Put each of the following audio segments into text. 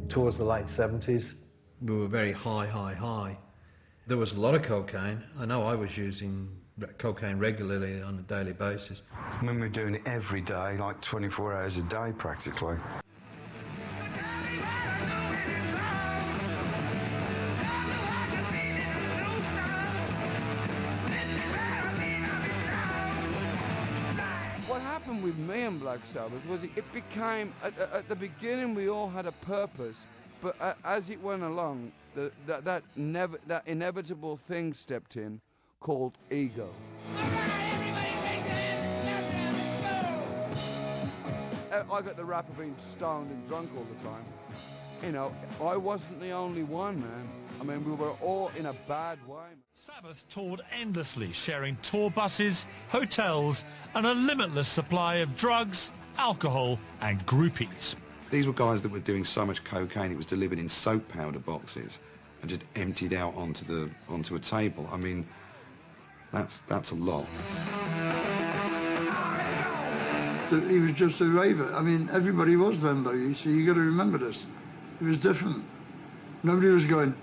towards the late 70s, we were very high. There was a lot of cocaine. I know I was using cocaine regularly on a daily basis. I mean, we were doing it every day, like 24 hours a day practically. What happened with me and Black Sabbath was it became, at the beginning we all had a purpose, but as it went along, that inevitable thing stepped in called ego. I got the rap of being stoned and drunk all the time. You know, I wasn't the only one, man. I mean, we were all in a bad way. Sabbath toured endlessly, sharing tour buses, hotels, and a limitless supply of drugs, alcohol, and groupies. These were guys that were doing so much cocaine it was delivered in soap powder boxes and just emptied out onto a table. I mean, that's a lot. He was just a raver. I mean, everybody was then, though, you see. You got to remember this. It was different. Nobody was going,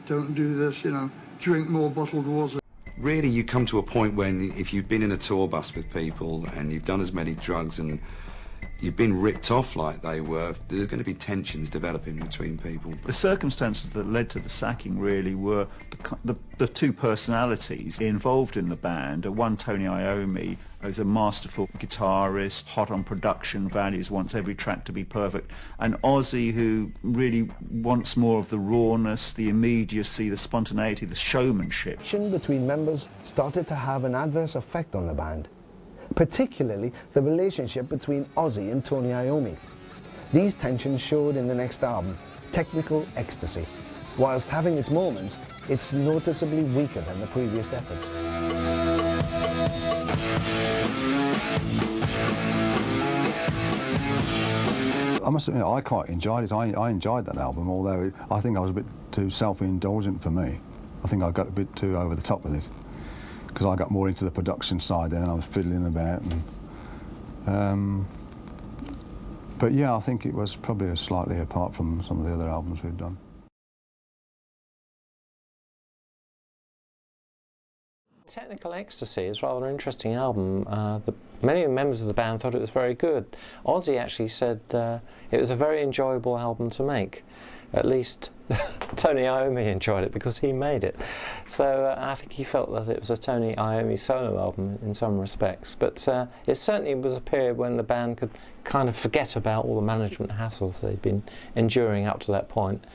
don't do this, you know, drink more bottled water. Really, you come to a point when if you've been in a tour bus with people and you've done as many drugs and you've been ripped off like they were, there's going to be tensions developing between people. The circumstances that led to the sacking really were the two personalities involved in the band. One, Tony Iommi, who's a masterful guitarist, hot on production values, wants every track to be perfect, and Ozzy, who really wants more of the rawness, the immediacy, the spontaneity, the showmanship. Tension between members started to have an adverse effect on the band, particularly the relationship between Ozzy and Tony Iommi. These tensions showed in the next album, Technical Ecstasy. Whilst having its moments, it's noticeably weaker than the previous efforts. I must admit, I quite enjoyed it. I enjoyed that album, although I think I was a bit too self-indulgent for me. I think I got a bit too over the top with it, because I got more into the production side then, and I was fiddling about. But yeah, I think it was probably slightly apart from some of the other albums we've done. Technical Ecstasy is rather an interesting album. Many of the members of the band thought it was very good. Ozzy actually said it was a very enjoyable album to make. At least Tony Iommi enjoyed it because he made it. So I think he felt that it was a Tony Iommi solo album in some respects. But it certainly was a period when the band could kind of forget about all the management hassles they'd been enduring up to that point.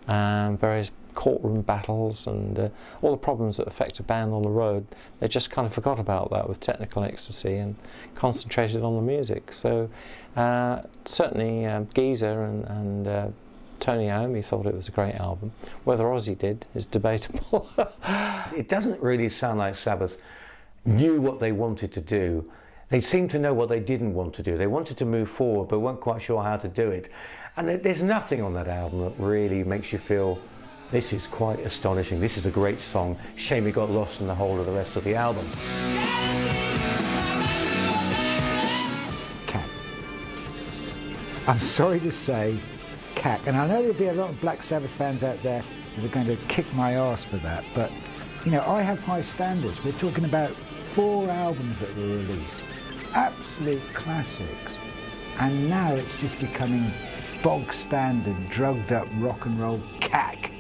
Various courtroom battles and all the problems that affect a band on the road, they just kind of forgot about that with Technical Ecstasy and concentrated on the music. So certainly Geezer and Tony Iommi thought it was a great album. Whether Ozzy did is debatable. It doesn't really sound like Sabbath knew what they wanted to do. They seemed to know what they didn't want to do. They wanted to move forward but weren't quite sure how to do it. And there's nothing on that album that really makes you feel this is quite astonishing. This is a great song. Shame we got lost in the whole of the rest of the album. Cat. I'm sorry to say, Cat. And I know there'll be a lot of Black Sabbath fans out there that are going to kick my ass for that, but you know, I have high standards. We're talking about 4 albums that were released, absolute classics, and now it's just becoming bog standard, drugged up rock and roll cack.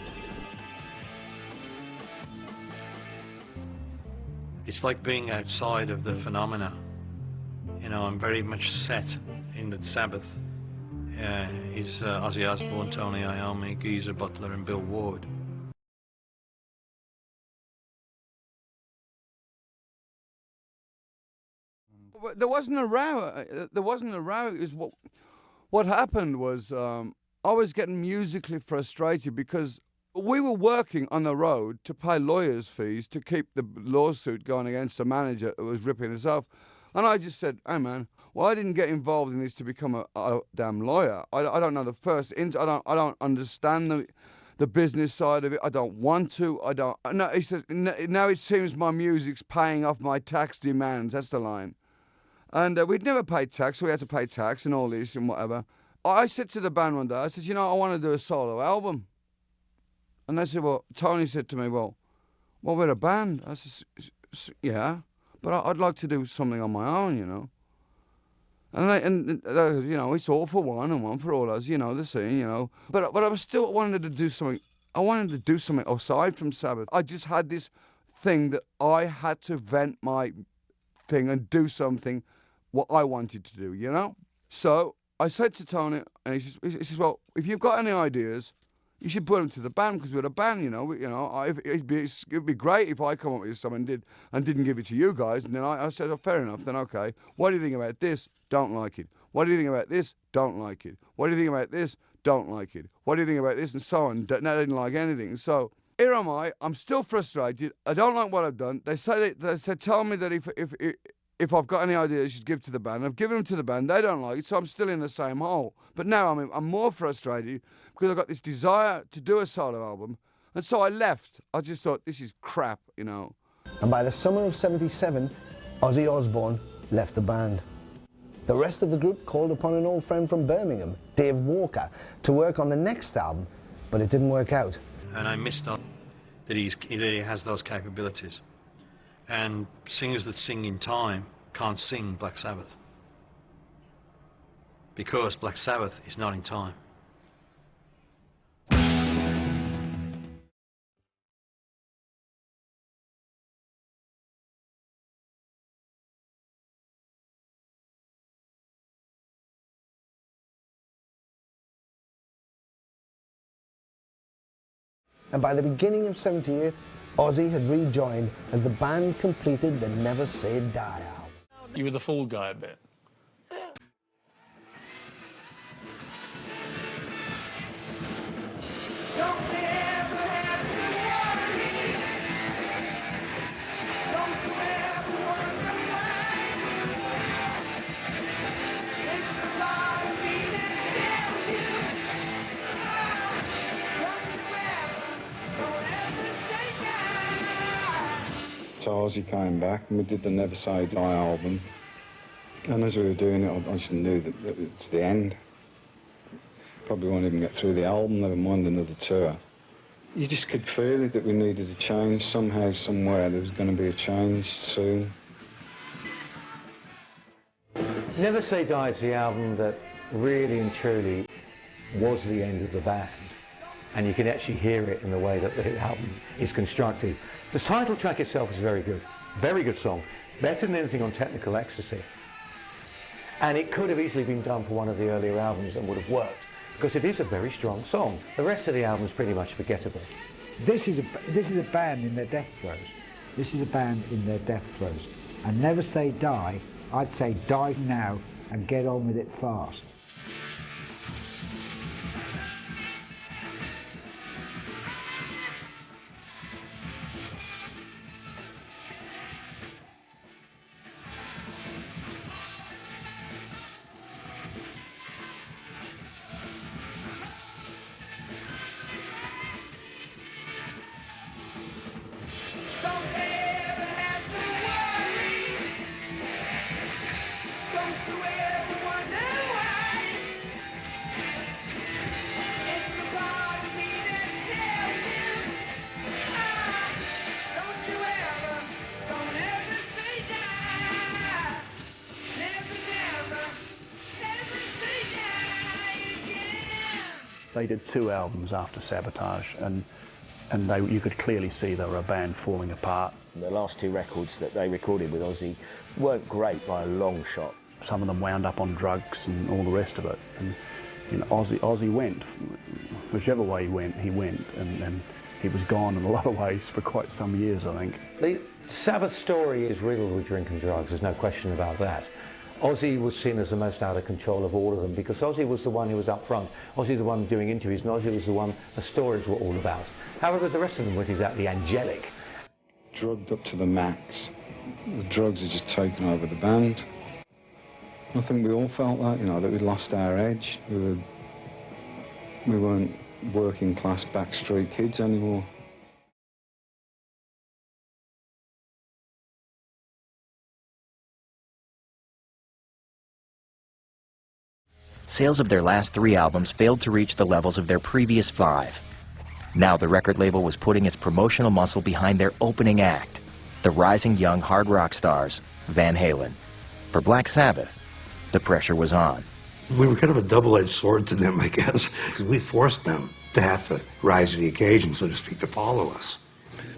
It's like being outside of the phenomena. You know, I'm very much set in that Sabbath is Ozzy Osbourne, Tony Iommi, Geezer Butler and Bill Ward. There wasn't a row. There wasn't a row. It was what happened was I was getting musically frustrated because we were working on the road to pay lawyers' fees to keep the lawsuit going against the manager that was ripping us off. And I just said, hey man, well, I didn't get involved in this to become a damn lawyer. I don't know the first I don't understand the business side of it. I don't want to. I don't. No, he said, now it seems my music's paying off my tax demands. That's the line. And we'd never paid tax, so we had to pay tax and all this and whatever. I said to the band one day, I said, you know, I want to do a solo album. And they said, well, Tony said to me, well, we're a band. I said, yeah, but I'd like to do something on my own, you know. And they, you know, it's all for one and one for all, as you know, the scene, you know. But I was still wanted to do something. I wanted to do something aside from Sabbath. I just had this thing that I had to vent my thing and do something what I wanted to do, you know. So I said to Tony, and he says, well, if you've got any ideas, you should put them to the band, because we're a band, you know. It'd be great if I come up with something and didn't give it to you guys. And then I said, oh, fair enough, then okay. What do you think about this? Don't like it. What do you think about this? Don't like it. What do you think about this? Don't like it. What do you think about this? And so on. They didn't like anything. So here am I. I'm still frustrated. I don't like what I've done. They said, tell me that if I've got any ideas, you should give to the band. I've given them to the band. They don't like it, so I'm still in the same hole. But now I'm more frustrated because I've got this desire to do a solo album. And so I left. I just thought, this is crap, you know. And by the summer of '77, Ozzy Osbourne left the band. The rest of the group called upon an old friend from Birmingham, Dave Walker, to work on the next album, but it didn't work out. And I missed out that he has those capabilities. And singers that sing in time can't sing Black Sabbath, because Black Sabbath is not in time. And by the beginning of '78, Ozzy had rejoined as the band completed the Never Say Die album. You were the fall guy a bit. So Ozzy came back and we did the Never Say Die album. And as we were doing it, I just knew that it's the end. Probably won't even get through the album, never mind another tour. You just could feel it, that we needed a change. Somehow, somewhere, there was going to be a change soon. Never Say Die is the album that really and truly was the end of the band. And you can actually hear it in the way that the album is constructed. The title track itself is very good song, better than anything on Technical Ecstasy. And it could have easily been done for one of the earlier albums and would have worked, because it is a very strong song. The rest of the album is pretty much forgettable. This is a band in their death throes. This is a band in their death throes. And Never Say Die, I'd say die now and get on with it fast. They did 2 albums after Sabotage, and you could clearly see they were a band falling apart. The last 2 records that they recorded with Ozzy weren't great by a long shot. Some of them wound up on drugs and all the rest of it. And you know, Ozzy went, whichever way he went, and he was gone in a lot of ways for quite some years, I think. The Sabbath story is riddled with drink and drugs, there's no question about that. Ozzy was seen as the most out of control of all of them, because Ozzy was the one who was up front. Ozzy the one doing interviews, and Ozzy was the one the stories were all about. However, the rest of them weren't exactly angelic. Drugged up to the max. The drugs had just taken over the band. I think we all felt that, you know, that we'd lost our edge. We weren't working class backstreet kids anymore. sales of their last 3 albums failed to reach the levels of their previous 5. Now the record label was putting its promotional muscle behind their opening act, the rising young hard rock stars, Van Halen. For Black Sabbath, the pressure was on. We were kind of a double-edged sword to them, I guess, because we forced them to have to rise to the occasion, so to speak, to follow us.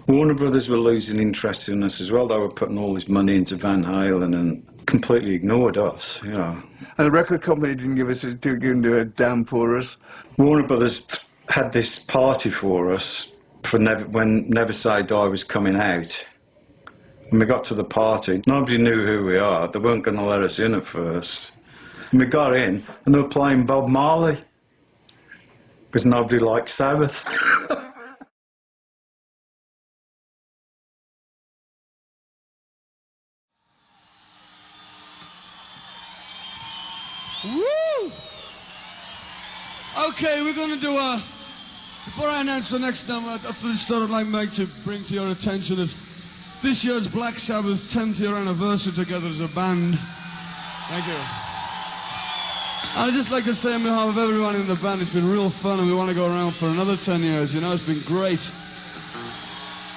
Warner Brothers were losing interest in us as well. They were putting all this money into Van Halen and completely ignored us, you know. And the record company didn't give a damn for us. Warner Brothers had this party for us for when Never Say Die was coming out. When we got to the party, nobody knew who we are. They weren't going to let us in at first. And we got in, and they were playing Bob Marley, because nobody liked Sabbath. Woo! Okay, we're going to do a... Before I announce the next number, I just thought I'd like to bring to your attention that this year's Black Sabbath's 10th year anniversary together as a band. Thank you. I'd just like to say on behalf of everyone in the band, it's been real fun and we want to go around for another 10 years, you know, it's been great.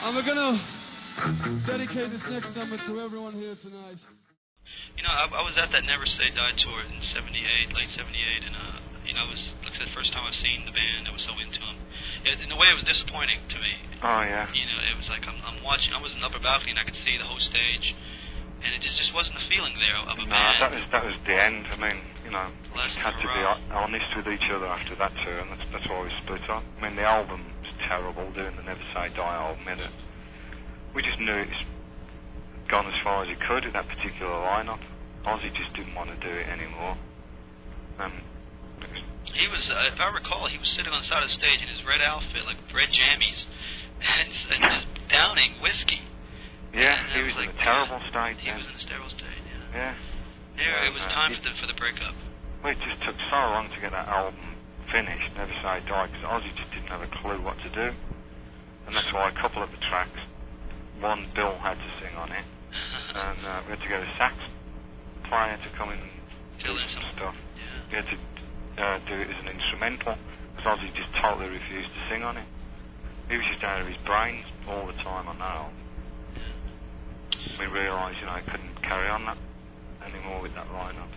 And we're going to dedicate this next number to everyone here tonight. You know, I was at that Never Say Die tour in '78, late '78, and you know, it was like the first time I've seen the band. I was so into them. In a way, it was disappointing to me. Oh yeah. You know, it was like I'm watching. I was in the upper balcony and I could see the whole stage, and it just wasn't a feeling there of a band. No, that was the end. I mean, you know, we had to be honest with each other after that tour, and that's why we split up. I mean, the album was terrible. Doing the Never Say Die album, we just knew it was gone as far as it could in that particular lineup. Ozzy just didn't want to do it anymore. He was, if I recall, he was sitting on the side of the stage in his red outfit, like red jammies, and just downing whiskey. Yeah, he was in a terrible state. He was in a terrible state, yeah. Yeah, it was time for the breakup. Well, it just took so long to get that album finished, Never Say Die, because Ozzy just didn't have a clue what to do. And that's why a couple of the tracks, one Bill had to sing on it, and we had to get a sax player to come in and do some stuff. Yeah. We had to do it as an instrumental, because Ozzy just totally refused to sing on it. He was just out of his brains all the time on that album. We realised, you know, I couldn't carry on that anymore with that lineup.